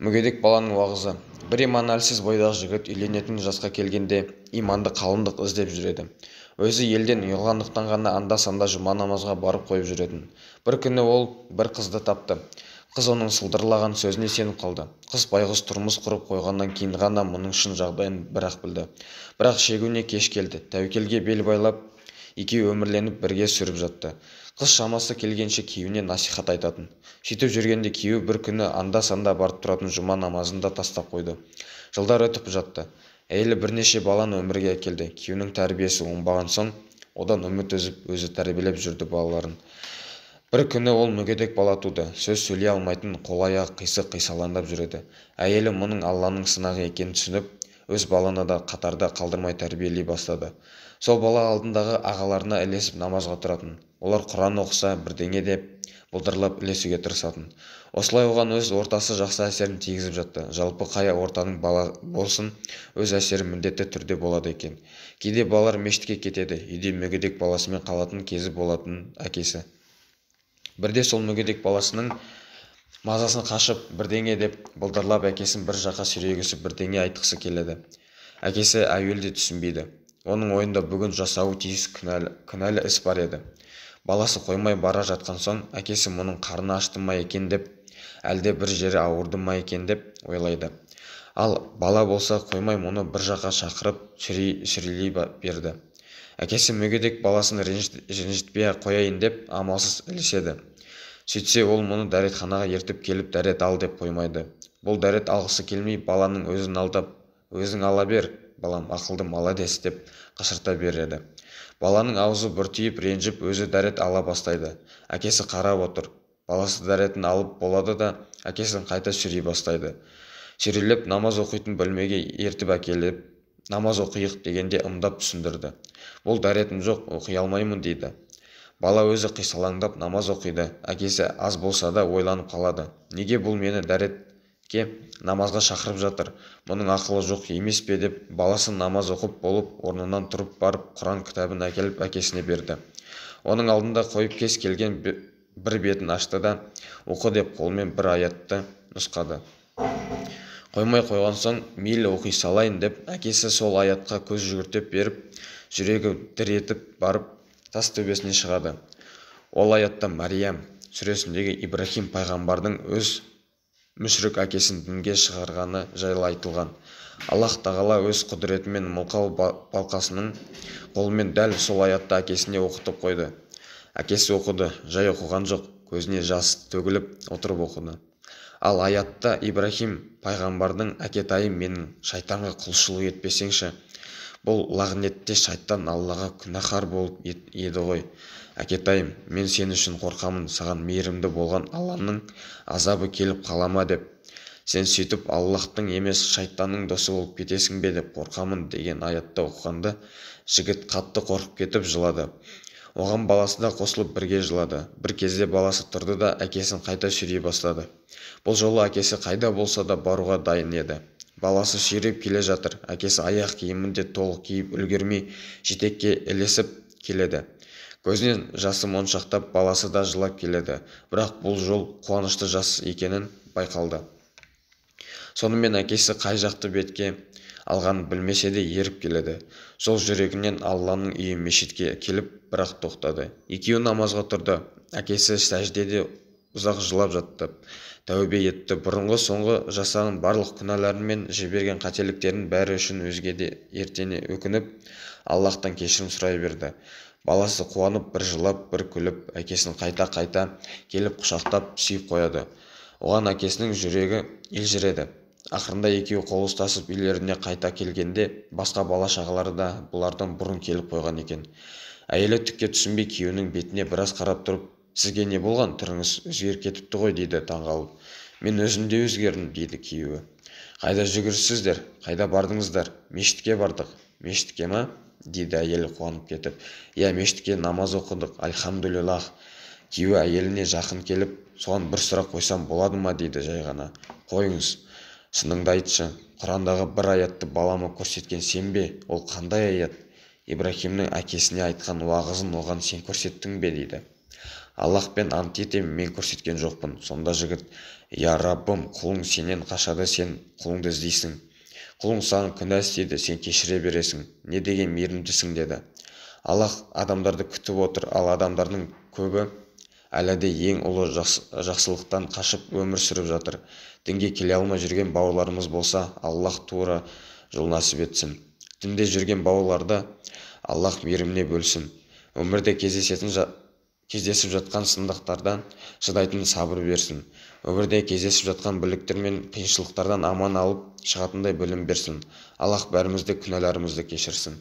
Мүгедек баланың уағызы. Бір иман-әлсіз бойдағы жігіт үйленетін жасқа келгенде иманды қалыңдық іздеп жүреді. Өзі елден ұялғандықтан ғана анда-санда жұма намазға барып қойып жүретін. Бір күні ол бір қызды тапты. Қыз оның сылдырлаған сөзіне сеніп қалды. Қыз байғұс тұрмыс құрып қойғаннан кейін ғана мұның шын жағдайын бір-ақ білді. Бірақ шегуіне кеш келді. Тәуекелге бел байлап, екеуі өмірленіп бірге сүріп жатты. Қыз шамасы келгенше күйеуіне насихат айтатын. Сөйтіп жүргенде күйеуі бір күні анда-санда барып тұратын жұма намазын да тастап қойды. Жылдар өтіп жатты. Әйелі бірнеше баланы өмірге әкелді. Күйеуінің тәрбиесі оңбаған соң, одан үміт үзіп, өзі тәрбиелеп жүрді балаларын. Бір күні ол мүгедек бала туды. Сөз сөйлей алмайтын, қол-аяғы қисалаңдап жүреді. Әйелі мұның Алланың сынағы екенін түсініп, өз баланы да қатарда қалдырмай тәрбиелей бастады. Сол бала алдындағы ағаларына ілесіп намазға тұратын. Олар Құран оқыса бірдеңе деп бұлдырлап ілесуге тырысатын. Осылай оған өз ортасы жақсы әсерін тигізіп жатты. Жалпы қай ортаның бала болсын, өз әсері міндетті түрде болады екен. Кейде балалар мешітке кетеді. Үйде мүгедек баласымен қалатын кезі болатын әкесі. Бірде сол мүгедек баласының мазасын қашып, бірдеңе деп бұлдырлап әкесін бір жаққа сүйрегісіп бірдеңе айтқысы келеді. Әкесі әуелде түсінбейді. Оның ойында бүгін жасауы тиіс күнәлі іс бар еді. Баласы қоймай бара жатқан соң, әкесі мұның қарны ашты ма екен деп, әлде бір жері ауырды ма екен деп ойлайды. Ал бала болса қоймай мұны бір жаққа шақырып сүрелей берді. Әкесі мүгедек баласын ренжітпей қояйын деп амалсыз ілеседі. Сөйтсе ол мұны дәретханаға ертіп келіп дәрет ал деп қоймайды. Бұл дәрет алғысы келмей баланың өзін алдап, өзің ала бер, балам ақылды молодец деп қашырта береді. Баланың аузы бүртиіп ренжіп өзі дәрет ала бастайды. Әкесі қарап отыр. Баласы дәретін алып болады да әкесін қайта сүйрей бастайды. Сүйрелеп намаз оқитын бөлмеге ертіп әкеліп, намаз оқиық дегенде ымдап түсіндірді. Бұл дәретім жоқ, оқи алмаймын дейді. Бала өзі қисалаңдап намаз оқиды. Әкесі аз болса да ойланып қалады. Неге бұл мені дәретке намазға шақырып жатыр? Мұның ақылы жоқ емес пе деп баласы намаз оқып болып, орнынан тұрып барып Құран кітабын әкеліп әкесіне берді. Оның алдында қойып кез келген бір бетін ашты да, оқы деп қолмен бір аятты нұсқады. Қоймай қойған соң, мейлі оқи салайын деп, әкесі сол аятқа көз жүгіртіп беріп, жүрегі дір етіп барып, тас төбесіне шығады. Ол аятта Мариям сүресіндегі Ибрахим пайғамбардың өз мүшрик әкесін дінге шығарғаны жайлы айтылған. Аллах тағала өз құдіретімен мылқау балқасының қолымен дәл сол аятты әкесіне оқытып қойды. Әкесі оқыды, жай оқыған жоқ, көзіне жас төгіліп отырып оқыды. Ал аятта Ибрахим пайғамбардың әкетайым менің шайтанға құлшылық етпесеңші, бұл лағнетте шайтан Аллаға күнәһар болып еді ғой. Әкетайым, мен сен үшін қорқамын, саған мейірімді болған Алланың азабы келіп қалама деп. Сен сөйтіп Аллахтың емес шайтанның досы болып кетесің бе деп қорқамын деген аятты оқығанда, жігіт қатты қорқып кетіп жылады. Оған баласы да қосылып бірге жылады. Бір кезде баласы тұрды да әкесін қайта сүйрей бастады. Бұл жолы әкесі қайда болса да баруға дайын еді. Баласы сүйреп келе жатыр. Әкесі аяқ киімін де толық киіп үлгермей жетекке ілесіп келеді. Көзінен жасы моншақтап, баласы да жылап келеді. Бірақ бұл жол қуанышты жас екенін байқалды. Сонымен әкесі қай жақты бетке алғанын білмесе де еріп келеді. Сол жүрегінен Алланың үйі мешітке келіп, бірақ тоқтады. Екеуі намазға тұрды. Әкесі сәждеде ұзақ жылап жатты. Тәубе етті. Бұрынғы соңғы жасаған барлық күнәларын мен жіберген қателіктерін бәрі үшін өзге де ертене өкініп, Аллахтан кешірім сұрай берді. Баласы қуанып, бір жылап, бір күліп, әкесін қайта-қайта келіп құшақтап сүйіп қояды. Оған әкесінің жүрегі елжіреді. Ақырында екеуі қол ұстасып үйлеріне қайта келгенде, басқа бала-шағалары да бұлардан бұрын келіп қойған екен. Әйелі түкке түсінбей күйеуінің бетіне біраз қарап тұрып, сізге не болған, түріңіз өзгеріп кетіпті ғой дейді таңғалып. Мен өзім де өзгердім дейді күйеуі. Қайда жүгірсіздер, қайда бардыңыздар? Мешітке бардық. Мешітке ма? Дейді әйелі қуанып кетіп. Иә, мешітке намаз оқыдық, альхамдулиллах. Күйеуі әйеліне жақын келіп, соған бір сұрақ қойсам болады ма дейді жай ғана. Қойыңыз. Шыныңды айтшы, Құрандағы бір аятты балама көрсеткен сен бе? Ол қандай аят? Ибрахимнің әкесіне айтқан уағызын оған сен көрсеттің бе дейді. Аллахпен ант етем, мен көрсеткен жоқпын. Сонда жігіт: я Раббым, құлың сенен қашады, сен құлыңды іздейсің. Құлың саған күнә істейді, сен кешіре бересің. Не деген мейірімдісің, деді. Аллах адамдарды күтіп отыр, ал адамдардың көбі әлі де ең ұлы жақсылықтан қашып өмір сүріп жатыр. Дінге келе алмай жүрген бауырларымыз болса, Аллах тура жол нәсіп етсін. Дінде жүрген бауырларды Аллах мейіріміне бөлсін. Өмірде кездесіп жатқан сындықтардан шыдайтын сабыр берсін. Өмірде кездесіп жатқан бүліктер мен қиыншылықтардан аман алып шығатындай білім берсін. Аллах бәрімізді күнәларымызды кешірсін.